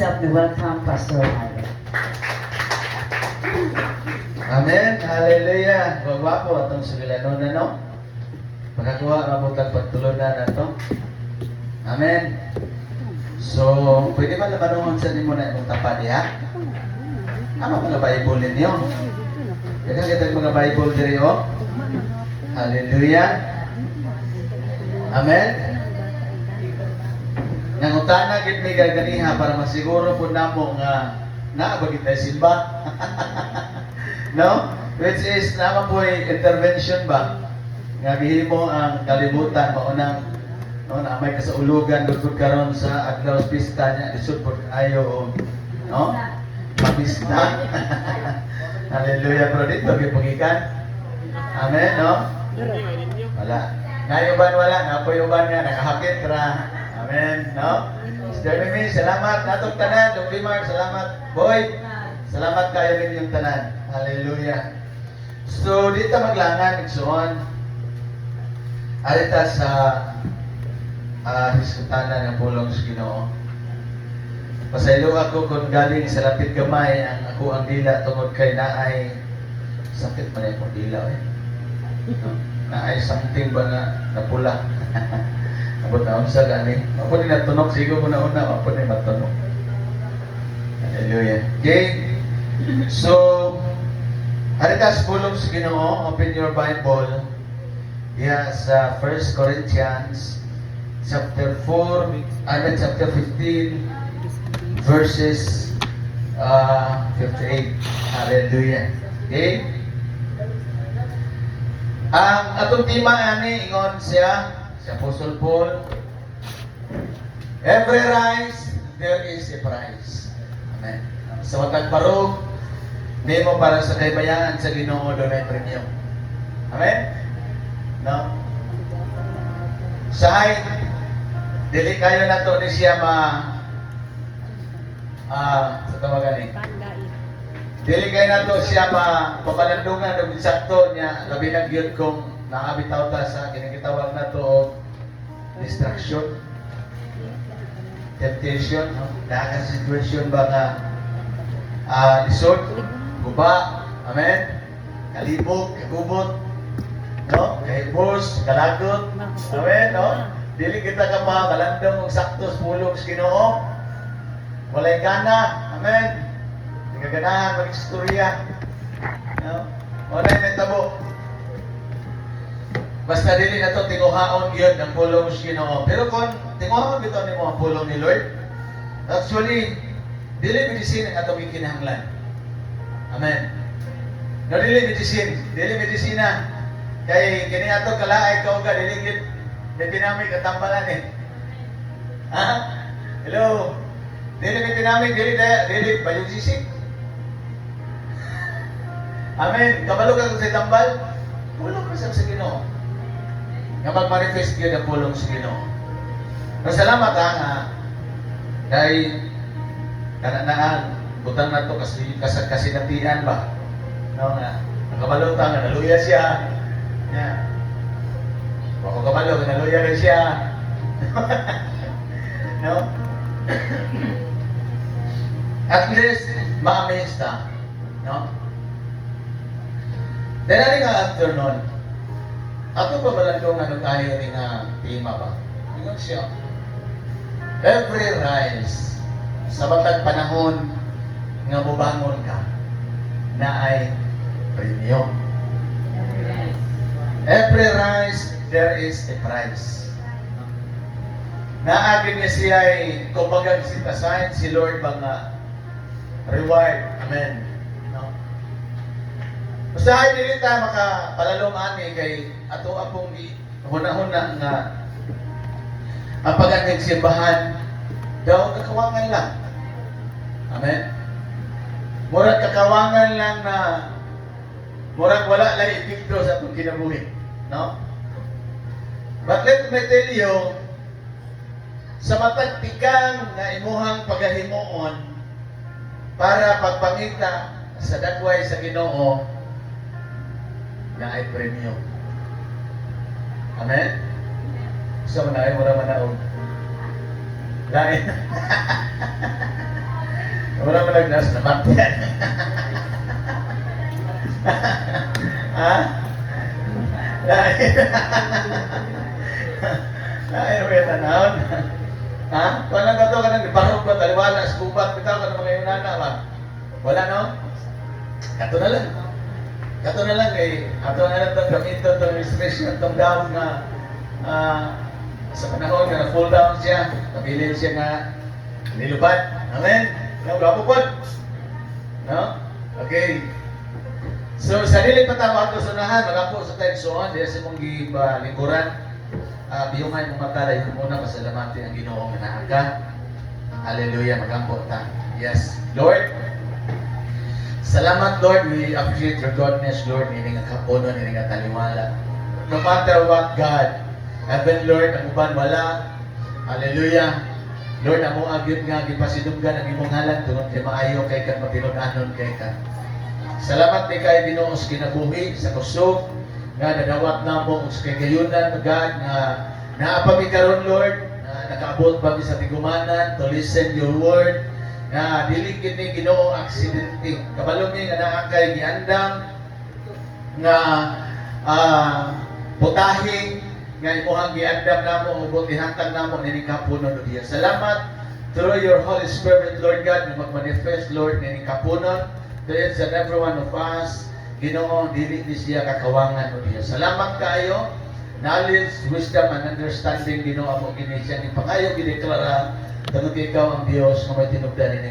accept the welcome, Pastor Alex. Amen. Hallelujah. Gwapo atong sugilanon na no. Pagkakuha mabutag pagtulunan na to. Amen. So, pwede ba labanon sa nimo na imong tapat diha? Ano mga Bible ninyo? Kaya kita mga Bible diri oh. Hallelujah. Amen. Nangutana gid mi ganiha para masiguro pud namo nga naa ba kita simba. No? Which is naman po intervention ba? Nga gihimo ang kalibutan maunang no na may kasaulugan gud karon sa adlaw pista niya lisod pud ayo no? Mapista. Hallelujah bro dito gipagikan. Amen no? Wala. Ngayon ba wala na po yung nga nakahapit ra. Amen no? Sister Mimi, salamat natong tanan, Lumimar, salamat. Boy, salamat kayo ninyong tanan. Hallelujah. So, dito maglangan, igsoon. Alita sa hiskutanan ng pulong sa Ginoo. Pasaylo ako kung galing sa lapit gamay ang ako ang dila tungod kay naay sakit man yung dila eh. No? Naay something ba nga napula. Abot na unsa gani. Apo ni natunog sigo mo na una, apo ni matunog. Hallelujah. Okay. So, halitas pulong sa Ginoo, open your Bible. Yes, 1 Corinthians chapter 15 verses 58. Hallelujah. Okay? Ang atong tema ani ingon siya, si Apostle Paul, every rise, there is a price. Amen. Sa matag barog, nemo para sa kaybayan sa Ginoo doon ay premium. Amen? No? Sahay, dili kayo na to ni siya sa tawagan eh. Dili kayo na to siya papalandungan ng sakto niya, labi ng gyud kung nakabitaw ta sa kinakitawag na to distraction, temptation, no? Dahil situation ba nga lisod, guba, amen, kalibog, kagubot, no? Kaibos, kalagot, amen, no? Dili kita ka pa balandong og saktos pulong sa Ginoo. Walay gana, amen. Di ka ganahan mag-istorya. No? Walay may tabo. Basta dili na to tinguhaon gyud ang pulong sa Ginoo. Pero kung tinguhaon bitaw nimo ang pulong ni Lord, actually dili medicine ang atong kinahanglan. Amen. No dili medisina. Kay kini ato kalaay kauga dili gid dinamik katambalan eh. Ha? Hello. Dili dinamik dili biologistic. Amen. Kabalo ka sa tambal, pulong sa Ginoo. Nga mag-manifest gyud ang pulong sa Ginoo. Salamat nga kay kananaan butang na to kasinatian ba? No nga. Nakabalo ta nga naluya siya. Yeah. Ako kabalo nga naluya rin siya. No? At least ma-amaze ta. No? Dahil nga afternoon, ato pa balandong ano tayo rin nga tema ba? Ingon siya. Every rise sa batag panahon nga mubangon ka na ay premium. Every rise, there is a price. Naagin niya siya ay kumbaga sintasahin si Lord ba nga reward. Amen. No? Basta ay dili tayo makapalalong ani kay ato apong huna-huna nga ang pag-anig simbahan daw kakawangan lang. Amen. Murag kakawangan lang na murag wala lang epekto sa atong kinabuhi. No? But let me tell you, sa matag tikang na imuhang pagahimoon para pagpangita sa dagway sa Ginoo na ay premium. Amen? Gusto mo na ay mura manaog. Dahil Wala mo nagnas na matyan. Ha? Dahil may tanawon. Ha? Walang ka to ka nang ibarog ba? Taliwala, skubat, bitaw ka ng mga yunana ba? Wala no? Kato na lang. Kato na lang kay ato na lang itong gamito itong illustration itong down nga sa panahon nga na-fall down siya, nabilin siya nga nilubad. Amen? No, gapo po. No? Okay. So, sa dili pa tama ito sunahan, magapo sa tayo suon, diya sa mong lingkuran. Biyungan mong matala, yun muna, pasalamati ang Ginoo nga naaka. Hallelujah, magampo ta. Yes. Lord, salamat Lord, we appreciate your goodness, Lord, nining nga kapuno, nining nga taliwala. No matter what, God, Heaven, Lord, ang uban wala. Hallelujah. Lord, ang mong agyot nga, gipasiduggan ang imong halan, tunod kay maayo kay ka, matinud-anon kay ka. Salamat ni kay Ginoo sa kinabuhi, sa kusog, nga nadawat na mo sa kagayunan, God, nga naapami karon Lord, na nakaabot pa sa tigumanan, to listen your word, na dili kini Ginoo aksidente. Kabalo ni nga naa kay giandam, nga putahe, nga imuhang giandam namo ug ihantag namo nining kapunon diya. Salamat through your Holy Spirit, Lord God, na magmanifest, Lord, nining kapunon to each and every one of us. Ginoo, dili ni siya kakawangan o diya. Salamat kayo. Knowledge, wisdom, and understanding, Ginoo, amo gini siya ni pangayo gideklara tungod ikaw ang Dios nga may tinubdan